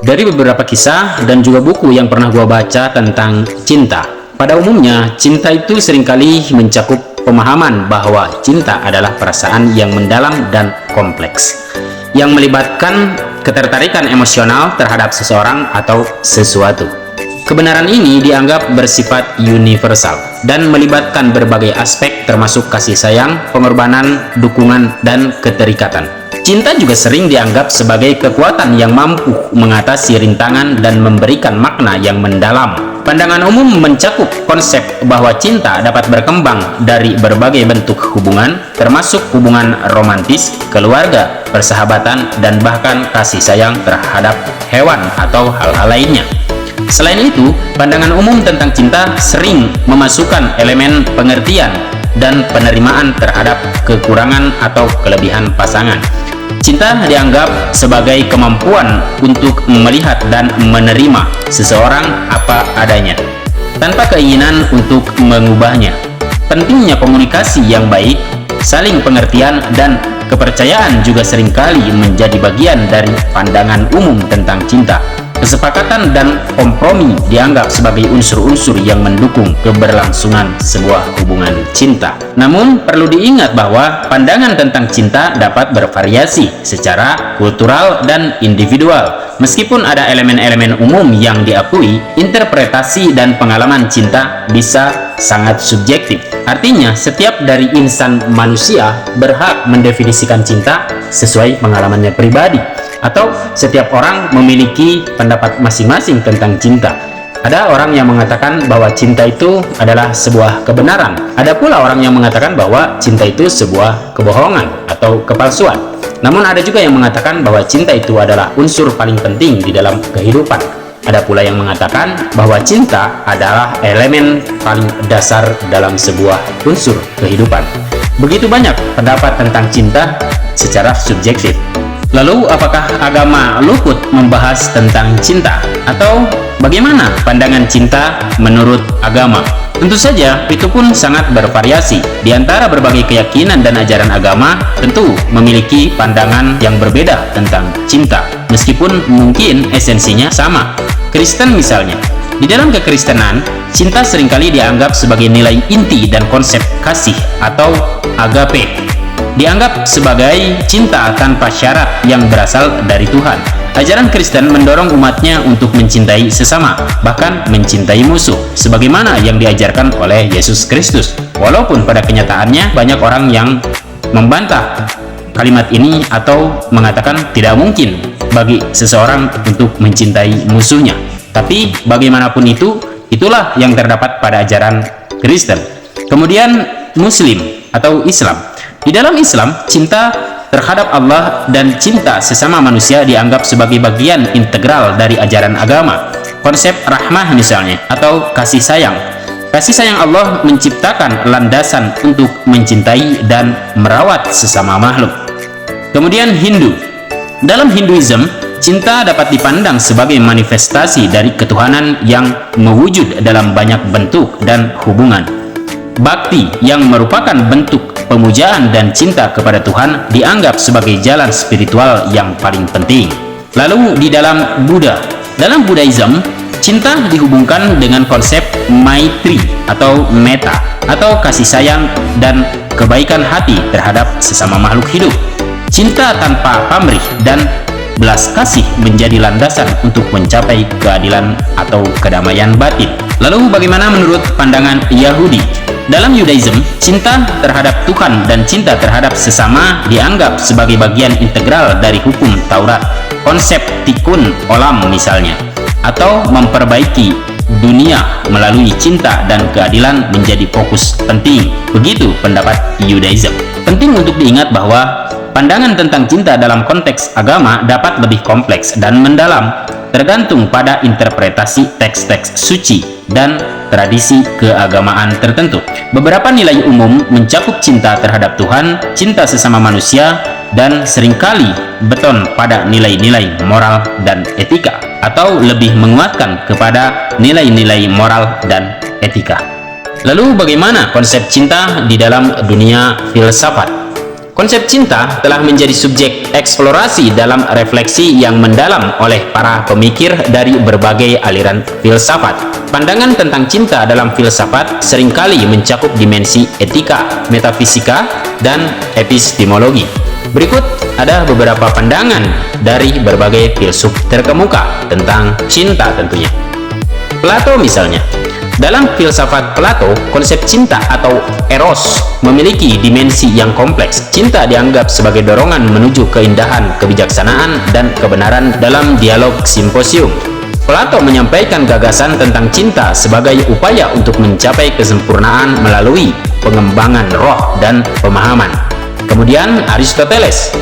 Dari beberapa kisah dan juga buku yang pernah gua baca tentang cinta, pada umumnya cinta itu seringkali mencakup pemahaman bahwa cinta adalah perasaan yang mendalam dan kompleks, yang melibatkan ketertarikan emosional terhadap seseorang atau sesuatu. Kebenaran ini dianggap bersifat universal dan melibatkan berbagai aspek termasuk kasih sayang, pengorbanan, dukungan, dan keterikatan. Cinta juga sering dianggap sebagai kekuatan yang mampu mengatasi rintangan dan memberikan makna yang mendalam. Pandangan umum mencakup konsep bahwa cinta dapat berkembang dari berbagai bentuk hubungan, termasuk hubungan romantis, keluarga, persahabatan, dan bahkan kasih sayang terhadap hewan atau hal-hal lainnya. Selain itu, pandangan umum tentang cinta sering memasukkan elemen pengertian dan penerimaan terhadap kekurangan atau kelebihan pasangan. Cinta dianggap sebagai kemampuan untuk melihat dan menerima seseorang apa adanya, tanpa keinginan untuk mengubahnya. Pentingnya komunikasi yang baik, saling pengertian, dan kepercayaan juga seringkali menjadi bagian dari pandangan umum tentang cinta. Kesepakatan dan kompromi dianggap sebagai unsur-unsur yang mendukung keberlangsungan sebuah hubungan cinta. Namun, perlu diingat bahwa pandangan tentang cinta dapat bervariasi secara kultural dan individual. Meskipun ada elemen-elemen umum yang diakui, interpretasi dan pengalaman cinta bisa sangat subjektif. Artinya, setiap dari insan manusia berhak mendefinisikan cinta sesuai pengalamannya pribadi, atau setiap orang memiliki pendapat masing-masing tentang cinta. Ada orang yang mengatakan bahwa cinta itu adalah sebuah kebenaran. Ada pula orang yang mengatakan bahwa cinta itu sebuah kebohongan atau kepalsuan. Namun ada juga yang mengatakan bahwa cinta itu adalah unsur paling penting di dalam kehidupan. Ada pula yang mengatakan bahwa cinta adalah elemen paling dasar dalam sebuah unsur kehidupan. Begitu banyak pendapat tentang cinta secara subjektif. Lalu, apakah agama luput membahas tentang cinta? Atau bagaimana pandangan cinta menurut agama? Tentu saja, itu pun sangat bervariasi. Di antara berbagai keyakinan dan ajaran agama, tentu memiliki pandangan yang berbeda tentang cinta, meskipun mungkin esensinya sama. Kristen misalnya, di dalam kekristenan, cinta seringkali dianggap sebagai nilai inti dan konsep kasih atau agape. Dianggap sebagai cinta tanpa syarat yang berasal dari Tuhan. Ajaran Kristen mendorong umatnya untuk mencintai sesama, bahkan mencintai musuh, sebagaimana yang diajarkan oleh Yesus Kristus. Walaupun pada kenyataannya banyak orang yang membantah kalimat ini atau mengatakan tidak mungkin bagi seseorang untuk mencintai musuhnya. Tapi bagaimanapun itu, itulah yang terdapat pada ajaran Kristen. Kemudian Muslim atau Islam. Di dalam Islam, cinta terhadap Allah dan cinta sesama manusia dianggap sebagai bagian integral dari ajaran agama. Konsep rahmah misalnya, atau kasih sayang. Kasih sayang Allah menciptakan landasan untuk mencintai dan merawat sesama makhluk. Kemudian Hindu. Dalam Hinduism, cinta dapat dipandang sebagai manifestasi dari ketuhanan yang mewujud dalam banyak bentuk dan hubungan. Bakti, yang merupakan bentuk pemujaan dan cinta kepada Tuhan, dianggap sebagai jalan spiritual yang paling penting. Lalu di dalam Buddha, dalam Buddhism, cinta dihubungkan dengan konsep maitri atau metta, atau kasih sayang dan kebaikan hati terhadap sesama makhluk hidup. Cinta tanpa pamrih dan belas kasih menjadi landasan untuk mencapai keadilan atau kedamaian batin. Lalu bagaimana menurut pandangan Yahudi? Dalam Yudaism, cinta terhadap Tuhan dan cinta terhadap sesama dianggap sebagai bagian integral dari hukum Taurat. Konsep tikkun olam misalnya, atau memperbaiki dunia melalui cinta dan keadilan menjadi fokus penting. Begitu pendapat Yudaism. Penting untuk diingat bahwa pandangan tentang cinta dalam konteks agama dapat lebih kompleks dan mendalam, tergantung pada interpretasi teks-teks suci dan tradisi keagamaan tertentu. Beberapa nilai umum mencakup cinta terhadap Tuhan, cinta sesama manusia, dan seringkali beton pada nilai-nilai moral dan etika, atau lebih menguatkan kepada nilai-nilai moral dan etika. Lalu bagaimana konsep cinta di dalam dunia filsafat? Konsep cinta telah menjadi subjek eksplorasi dalam refleksi yang mendalam oleh para pemikir dari berbagai aliran filsafat. Pandangan tentang cinta dalam filsafat seringkali mencakup dimensi etika, metafisika, dan epistemologi. Berikut ada beberapa pandangan dari berbagai filsuf terkemuka tentang cinta tentunya. Plato misalnya. Dalam filsafat Plato, konsep cinta atau eros memiliki dimensi yang kompleks. Cinta dianggap sebagai dorongan menuju keindahan, kebijaksanaan, dan kebenaran dalam dialog simposium. Plato menyampaikan gagasan tentang cinta sebagai upaya untuk mencapai kesempurnaan melalui pengembangan roh dan pemahaman. Kemudian Aristoteles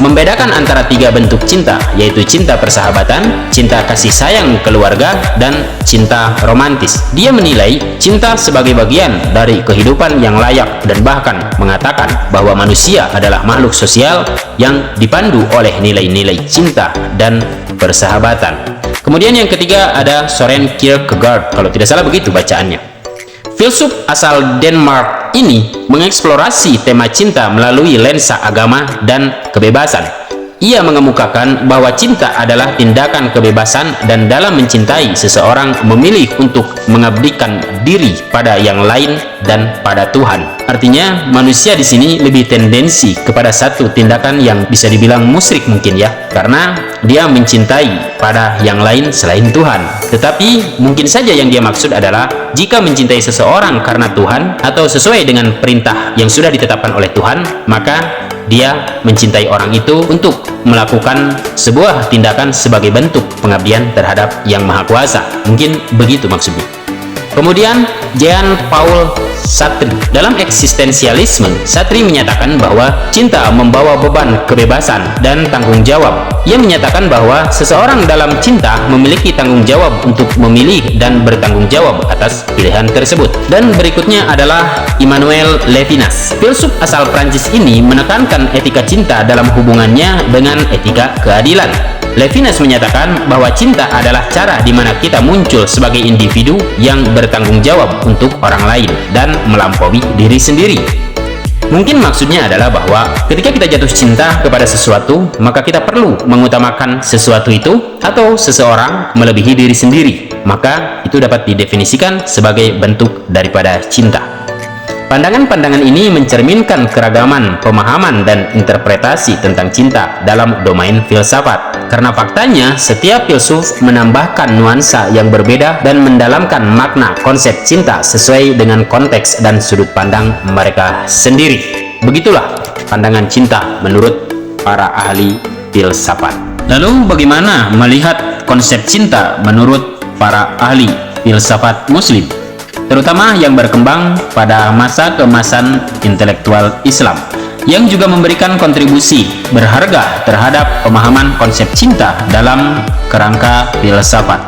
membedakan antara 3 bentuk cinta, yaitu cinta persahabatan, cinta kasih sayang keluarga, dan cinta romantis. Dia menilai cinta sebagai bagian dari kehidupan yang layak dan bahkan mengatakan bahwa manusia adalah makhluk sosial yang dipandu oleh nilai-nilai cinta dan persahabatan. Kemudian yang ketiga ada Søren Kierkegaard, kalau tidak salah begitu bacaannya. Filsuf asal Denmark ini mengeksplorasi tema cinta melalui lensa agama dan kebebasan. Ia mengemukakan bahwa cinta adalah tindakan kebebasan dan dalam mencintai seseorang memilih untuk mengabdikan diri pada yang lain dan pada Tuhan. Artinya manusia di sini lebih tendensi kepada satu tindakan yang bisa dibilang musyrik mungkin ya, karena dia mencintai pada yang lain selain Tuhan. Tetapi mungkin saja yang dia maksud adalah jika mencintai seseorang karena Tuhan atau sesuai dengan perintah yang sudah ditetapkan oleh Tuhan, maka dia mencintai orang itu untuk melakukan sebuah tindakan sebagai bentuk pengabdian terhadap Yang Maha Kuasa. Mungkin begitu maksudnya. Kemudian Jean-Paul Sartre. Dalam eksistensialisme, Sartre menyatakan bahwa cinta membawa beban kebebasan dan tanggung jawab. Ia menyatakan bahwa seseorang dalam cinta memiliki tanggung jawab untuk memilih dan bertanggung jawab atas pilihan tersebut. Dan berikutnya adalah Emmanuel Levinas. Filsuf asal Prancis ini menekankan etika cinta dalam hubungannya dengan etika keadilan. Levinas menyatakan bahwa cinta adalah cara di mana kita muncul sebagai individu yang bertanggung jawab untuk orang lain dan melampaui diri sendiri. Mungkin maksudnya adalah bahwa ketika kita jatuh cinta kepada sesuatu, maka kita perlu mengutamakan sesuatu itu atau seseorang melebihi diri sendiri. Maka itu dapat didefinisikan sebagai bentuk daripada cinta. Pandangan-pandangan ini mencerminkan keragaman pemahaman dan interpretasi tentang cinta dalam domain filsafat. Karena faktanya, setiap filsuf menambahkan nuansa yang berbeda dan mendalamkan makna konsep cinta sesuai dengan konteks dan sudut pandang mereka sendiri. Begitulah pandangan cinta menurut para ahli filsafat. Lalu bagaimana melihat konsep cinta menurut para ahli filsafat Muslim, terutama yang berkembang pada masa keemasan intelektual Islam, yang juga memberikan kontribusi berharga terhadap pemahaman konsep cinta dalam kerangka filsafat.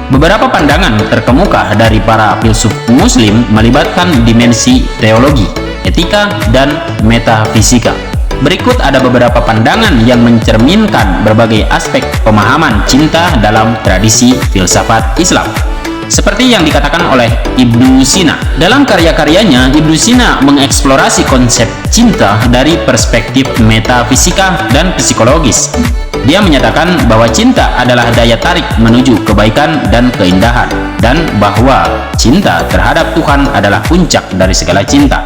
Beberapa pandangan terkemuka dari para filsuf Muslim melibatkan dimensi teologi, etika, dan metafisika. Berikut ada beberapa pandangan yang mencerminkan berbagai aspek pemahaman cinta dalam tradisi filsafat Islam. Seperti yang dikatakan oleh Ibnu Sina. Dalam karya-karyanya, Ibnu Sina mengeksplorasi konsep cinta dari perspektif metafisika dan psikologis. Dia menyatakan bahwa cinta adalah daya tarik menuju kebaikan dan keindahan, dan bahwa cinta terhadap Tuhan adalah puncak dari segala cinta.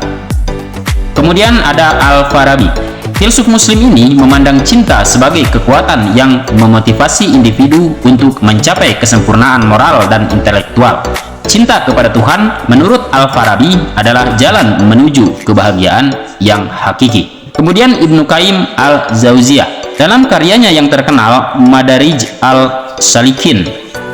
Kemudian ada Al-Farabi. Filsuf Muslim ini memandang cinta sebagai kekuatan yang memotivasi individu untuk mencapai kesempurnaan moral dan intelektual. Cinta kepada Tuhan, menurut Al-Farabi, adalah jalan menuju kebahagiaan yang hakiki. Kemudian Ibnu Qayyim al-Jauziyah. Dalam karyanya yang terkenal, Madarij al-Salikin,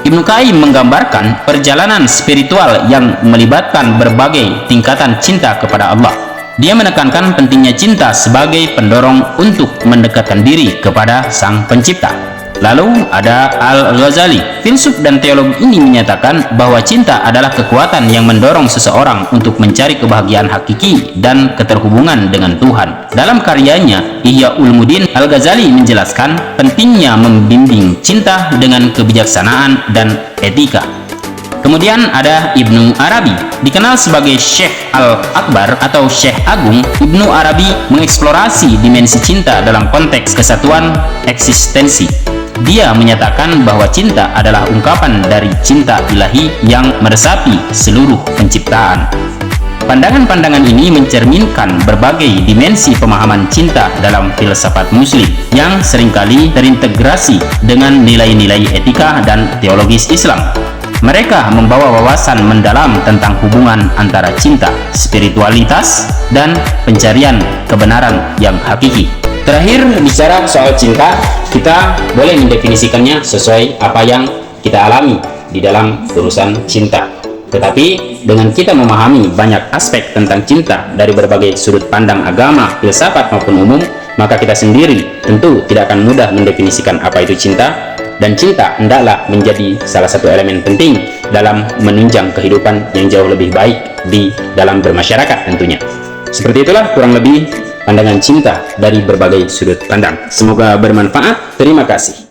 Ibnu Qayyim menggambarkan perjalanan spiritual yang melibatkan berbagai tingkatan cinta kepada Allah. Dia menekankan pentingnya cinta sebagai pendorong untuk mendekatkan diri kepada Sang Pencipta. Lalu ada Al-Ghazali. Filsuf dan teolog ini menyatakan bahwa cinta adalah kekuatan yang mendorong seseorang untuk mencari kebahagiaan hakiki dan keterhubungan dengan Tuhan. Dalam karyanya Ihya Ulumuddin, Al-Ghazali menjelaskan pentingnya membimbing cinta dengan kebijaksanaan dan etika. Kemudian ada Ibnu Arabi, dikenal sebagai Syekh Al-Akbar atau Syekh Agung. Ibnu Arabi mengeksplorasi dimensi cinta dalam konteks kesatuan eksistensi. Dia menyatakan bahwa cinta adalah ungkapan dari cinta ilahi yang meresapi seluruh penciptaan. Pandangan-pandangan ini mencerminkan berbagai dimensi pemahaman cinta dalam filsafat muslim yang seringkali terintegrasi dengan nilai-nilai etika dan teologis Islam. Mereka membawa wawasan mendalam tentang hubungan antara cinta, spiritualitas, dan pencarian kebenaran yang hakiki. Terakhir, bicara soal cinta, kita boleh mendefinisikannya sesuai apa yang kita alami di dalam urusan cinta. Tetapi, dengan kita memahami banyak aspek tentang cinta dari berbagai sudut pandang agama, filsafat maupun umum, maka kita sendiri tentu tidak akan mudah mendefinisikan apa itu cinta. Dan cinta hendaklah menjadi salah satu elemen penting dalam menunjang kehidupan yang jauh lebih baik di dalam bermasyarakat tentunya. Seperti itulah kurang lebih pandangan cinta dari berbagai sudut pandang. Semoga bermanfaat. Terima kasih.